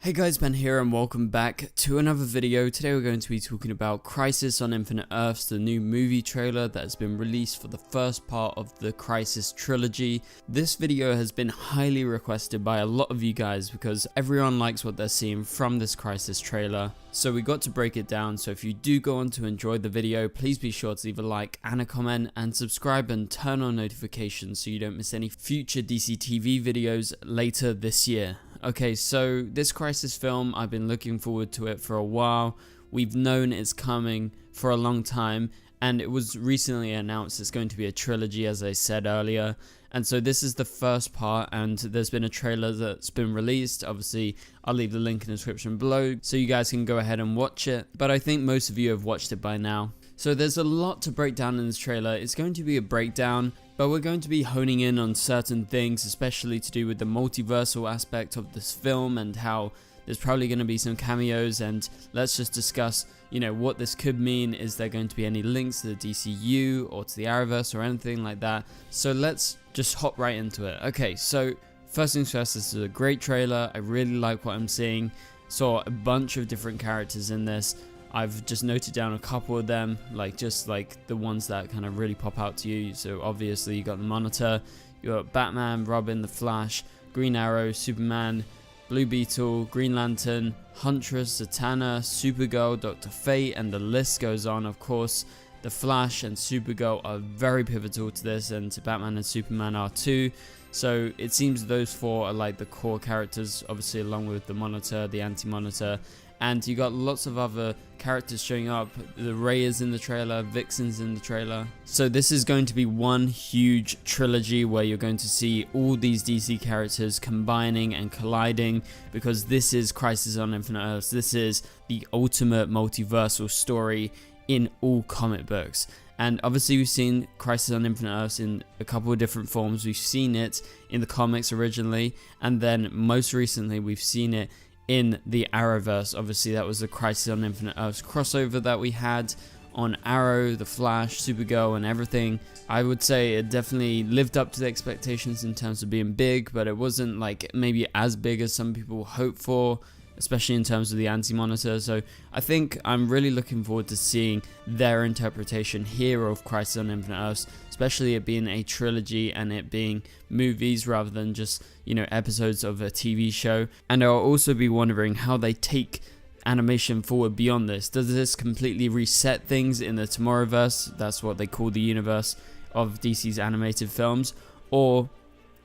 Hey guys, Ben here and welcome back to another video. Today we're going to be talking about Crisis on Infinite Earths, the new movie trailer that has been released for the first part of the Crisis trilogy. This video has been highly requested by a lot of you guys because everyone likes what they're seeing from this Crisis trailer. So we got to break it down, so if you do go on to enjoy the video, please be sure to leave a like and a comment and subscribe and turn on notifications so you don't miss any future DCTV videos later this year. Okay, so this Crisis film, I've been looking forward to it for a while. We've known it's coming for a long time, and it was recently announced it's going to be a trilogy, as I said earlier. And so this is the first part, and there's been a trailer that's been released. Obviously, I'll leave the link in the description below so you guys can go ahead and watch it. But I think most of you have watched it by now. So there's a lot to break down in this trailer. It's going to be a breakdown, but we're going to be honing in on certain things, especially to do with the multiversal aspect of this film and how there's probably going to be some cameos, and let's just discuss, what this could mean. Is there going to be any links to the DCEU or to the Arrowverse or anything like that? So let's just hop right into it. Okay, so first things first, this is a great trailer. I really like what I'm seeing. Saw a bunch of different characters in this. I've just noted down a couple of them, just the ones that kind of really pop out to you. So obviously you got the Monitor, you got Batman, Robin, the Flash, Green Arrow, Superman, Blue Beetle, Green Lantern, Huntress, Zatanna, Supergirl, Dr. Fate, and the list goes on. Of course, the Flash and Supergirl are very pivotal to this, and Batman and Superman are too. So it seems those four are like the core characters, obviously along with the Monitor, the Anti-Monitor, and you got lots of other characters showing up. The Ray is in the trailer, Vixen's in the trailer. So this is going to be one huge trilogy where you're going to see all these DC characters combining and colliding, because this is Crisis on Infinite Earths. This is the ultimate multiversal story in all comic books. And obviously we've seen Crisis on Infinite Earths in a couple of different forms. We've seen it in the comics originally, and then most recently we've seen it in the Arrowverse. Obviously that was the Crisis on Infinite Earths crossover that we had on Arrow, the Flash, Supergirl, and everything. I would say it definitely lived up to the expectations in terms of being big, but it wasn't maybe as big as some people hoped for, especially in terms of the Anti-Monitor. So I think I'm really looking forward to seeing their interpretation here of Crisis on Infinite Earths, especially it being a trilogy and it being movies rather than just, episodes of a TV show. And I'll also be wondering how they take animation forward beyond this. Does this completely reset things in the Tomorrowverse? That's what they call the universe of DC's animated films. Or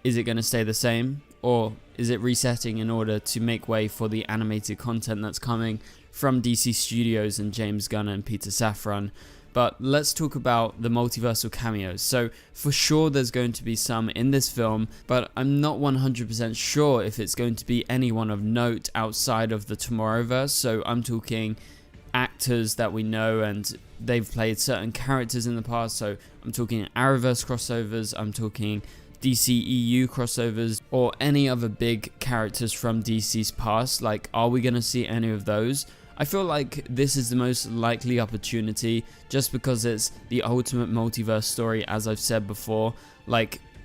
is it going to stay the same? Or is it resetting in order to make way for the animated content that's coming from DC Studios and James Gunn and Peter Safran? But let's talk about the multiversal cameos. So for sure there's going to be some in this film, but I'm not 100% sure if it's going to be anyone of note outside of the Tomorrowverse. So I'm talking actors that we know and they've played certain characters in the past. So I'm talking Arrowverse crossovers, I'm talking DCEU crossovers, or any other big characters from DC's past. Are we going to see any of those? I feel like this is the most likely opportunity just because it's the ultimate multiverse story, as I've said before.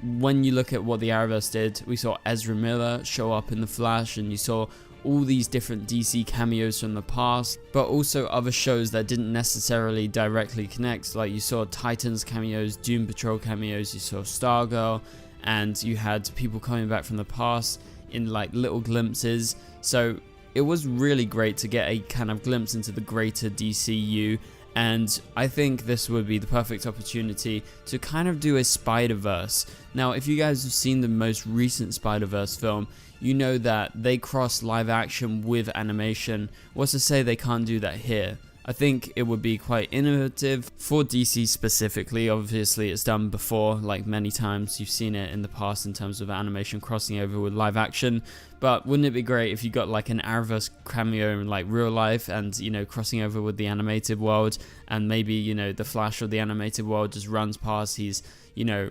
When you look at what the Arrowverse did, we saw Ezra Miller show up in the Flash, and you saw all these different DC cameos from the past, but also other shows that didn't necessarily directly connect. You saw Titans cameos, Doom Patrol cameos, you saw Stargirl, and you had people coming back from the past in little glimpses. So it was really great to get a kind of glimpse into the greater DCU, and I think this would be the perfect opportunity to kind of do a Spider-Verse. Now, if you guys have seen the most recent Spider-Verse film, you know that they cross live action with animation. What's to say they can't do that here? I think it would be quite innovative for DC specifically. Obviously it's done before, many times you've seen it in the past in terms of animation crossing over with live action, but wouldn't it be great if you got an Arrowverse cameo in real life and crossing over with the animated world, and maybe the Flash of the animated world just runs past, he's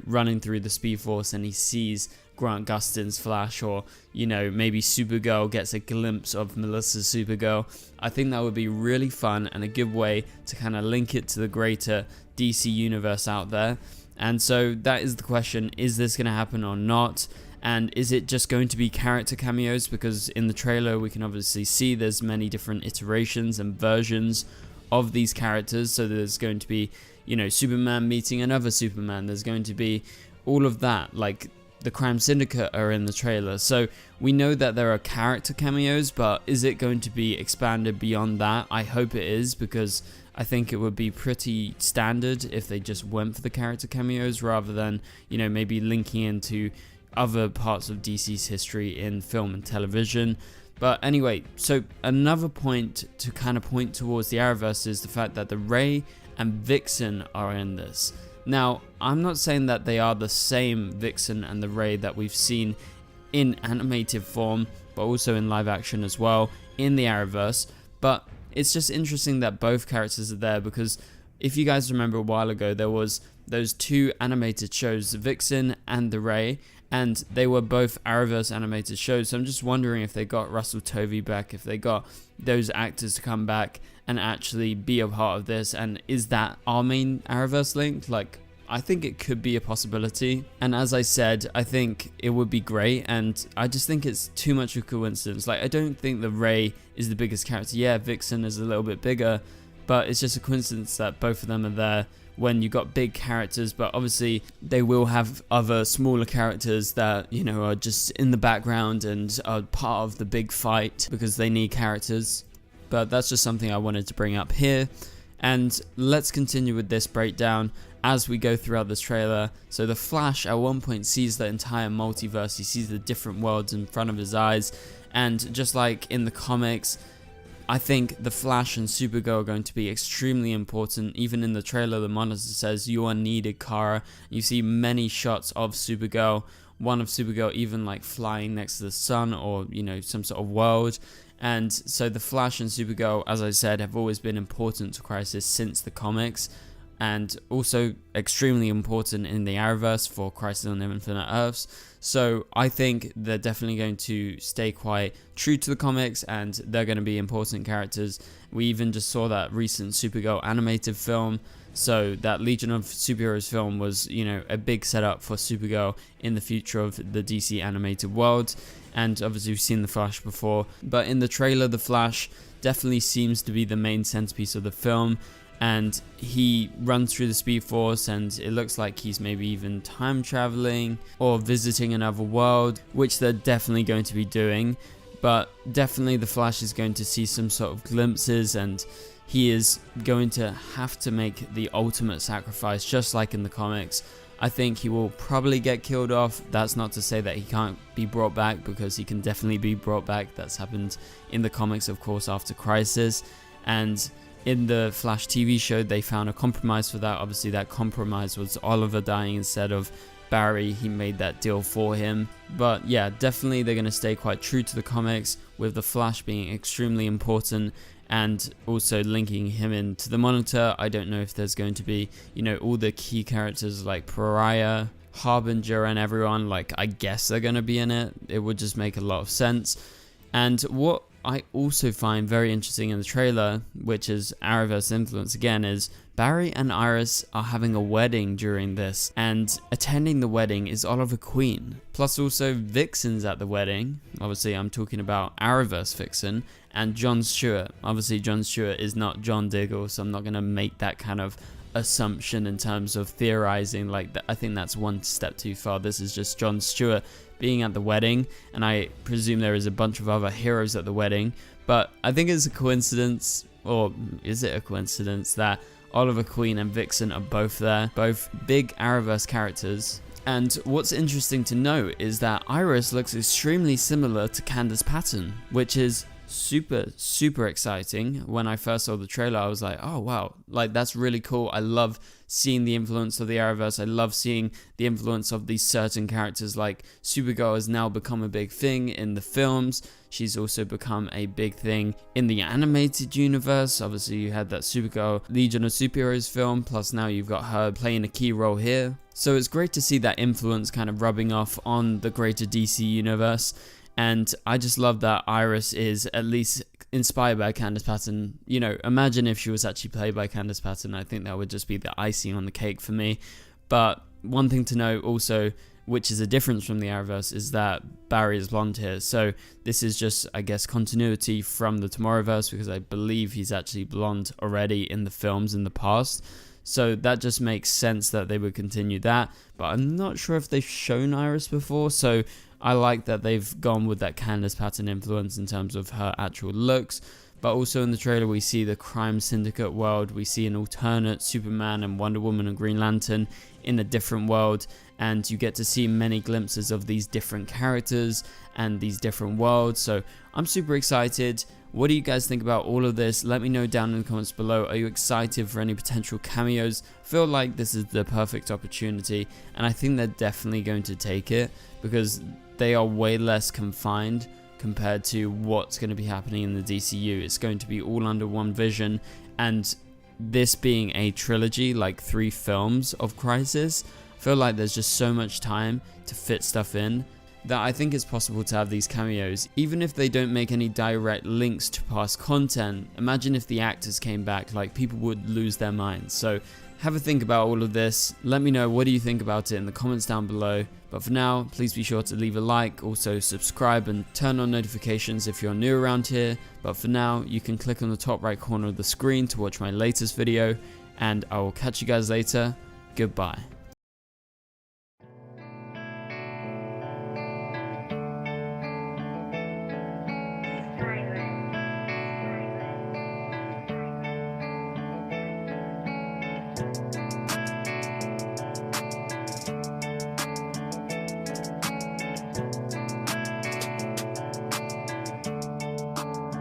running through the Speed Force and he sees Grant Gustin's Flash, or maybe Supergirl gets a glimpse of Melissa's Supergirl. I think that would be really fun and a good way to kind of link it to the greater DC universe out there. And so that is the question, is this going to happen or not? And is it just going to be character cameos? Because in the trailer we can obviously see there's many different iterations and versions of these characters. So there's going to be, you know, Superman meeting another Superman. There's going to be all of that, like the Crime Syndicate are in the trailer. So we know that there are character cameos, but is it going to be expanded beyond that? I hope it is, because I think it would be pretty standard if they just went for the character cameos rather than, you know, maybe linking into other parts of DC's history in film and television. But anyway, so another point to kind of point towards the Arrowverse is the fact that the Ray and Vixen are in this. Now, I'm not saying that they are the same Vixen and the Ray that we've seen in animated form, but also in live action as well in the Arrowverse. But it's just interesting that both characters are there, because if you guys remember a while ago, there was those two animated shows, the Vixen and the Ray, and they were both Arrowverse animated shows. So I'm just wondering if they got Russell Tovey back, if they got those actors to come back and actually be a part of this, and is that our main Arrowverse link? Like, I think it could be a possibility, and as I said, I think it would be great, and I just think it's too much of a coincidence. Like, I don't think the Ray is the biggest character. Yeah, Vixen is a little bit bigger, but it's just a coincidence that both of them are there when you got big characters. But obviously they will have other smaller characters that, you know, are just in the background and are part of the big fight because they need characters. But that's just something I wanted to bring up here. And let's continue with this breakdown as we go throughout this trailer. So the Flash at one point sees the entire multiverse. He sees the different worlds in front of his eyes, and just like in the comics, I think the Flash and Supergirl are going to be extremely important. Even in the trailer, the monitor says, "You are needed, Kara." You see many shots of Supergirl, one of Supergirl even like flying next to the sun, or, you know, some sort of world. And so the Flash and Supergirl, as I said, have always been important to Crisis since the comics, and also extremely important in the Arrowverse for Crisis on Infinite Earths. So I think they're definitely going to stay quite true to the comics, and they're going to be important characters. We even just saw that recent Supergirl animated film, so that Legion of Superheroes film was, you know, a big setup for Supergirl in the future of the DC animated world. And obviously we've seen the Flash before, but in the trailer the Flash definitely seems to be the main centerpiece of the film, and he runs through the Speed Force, and it looks like he's maybe even time traveling or visiting another world, which they're definitely going to be doing. But definitely the Flash is going to see some sort of glimpses, and he is going to have to make the ultimate sacrifice, just like in the comics. I think he will probably get killed off. That's not to say that he can't be brought back, because he can definitely be brought back. That's happened in the comics, of course, after Crisis. And in the Flash TV show, they found a compromise for that. Obviously, that compromise was Oliver dying instead of Barry. He made that deal for him. But yeah, definitely they're going to stay quite true to the comics, with the Flash being extremely important, and also linking him into the Monitor. I don't know if there's going to be, you know, all the key characters like Pariah, Harbinger, and everyone. Like, I guess they're going to be in it. It would just make a lot of sense. And what I also find very interesting in the trailer, which is Arrowverse influence again, is Barry and Iris are having a wedding during this, and attending the wedding is Oliver Queen. Plus also Vixen's at the wedding. Obviously I'm talking about Arrowverse Vixen, and John Stewart. Obviously John Stewart is not John Diggle, so I'm not going to make that kind of assumption in terms of theorizing like that. I think that's one step too far. This is just John Stewart being at the wedding, and I presume there is a bunch of other heroes at the wedding. But I think it's a coincidence, or is it a coincidence, that Oliver Queen and Vixen are both there, both big Arrowverse characters. And what's interesting to note is that Iris looks extremely similar to Candace Patton, which is super exciting. When I first saw the trailer, I was like, oh wow, like that's really cool. I love seeing the influence of the Arrowverse. I love seeing the influence of these certain characters. Like Supergirl has now become a big thing in the films. She's also become a big thing in the animated universe. Obviously you had that Supergirl Legion of Superheroes film, plus now you've got her playing a key role here. So it's great to see that influence kind of rubbing off on the greater DC universe. And I just love that Iris is at least inspired by Candace Patton. You know, imagine if she was actually played by Candace Patton. I think that would just be the icing on the cake for me. But one thing to note also, which is a difference from the Arrowverse, is that Barry is blonde here. So this is just, I guess, continuity from the Tomorrowverse, because I believe he's actually blonde already in the films in the past. So that just makes sense that they would continue that, but I'm not sure if they've shown Iris before, so I like that they've gone with that Candace Patton influence in terms of her actual looks. But also in the trailer we see the crime syndicate world, we see an alternate Superman and Wonder Woman and Green Lantern in a different world, and you get to see many glimpses of these different characters and these different worlds. So I'm super excited. What do you guys think about all of this? Let me know down in the comments below. Are you excited for any potential cameos? Feel like this is the perfect opportunity, and I think they're definitely going to take it, because they are way less confined compared to what's going to be happening in the DCU. It's going to be all under one vision, and this being a trilogy, like 3 films of Crisis, I feel like there's just so much time to fit stuff in that I think it's possible to have these cameos, even if they don't make any direct links to past content. Imagine if the actors came back, like, people would lose their minds. So have a think about all of this. Let me know what do you think about it in the comments down below. But for now, please be sure to leave a like, also subscribe and turn on notifications if you're new around here. But for now, you can click on the top right corner of the screen to watch my latest video, and I will catch you guys later. Goodbye.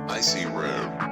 I see red.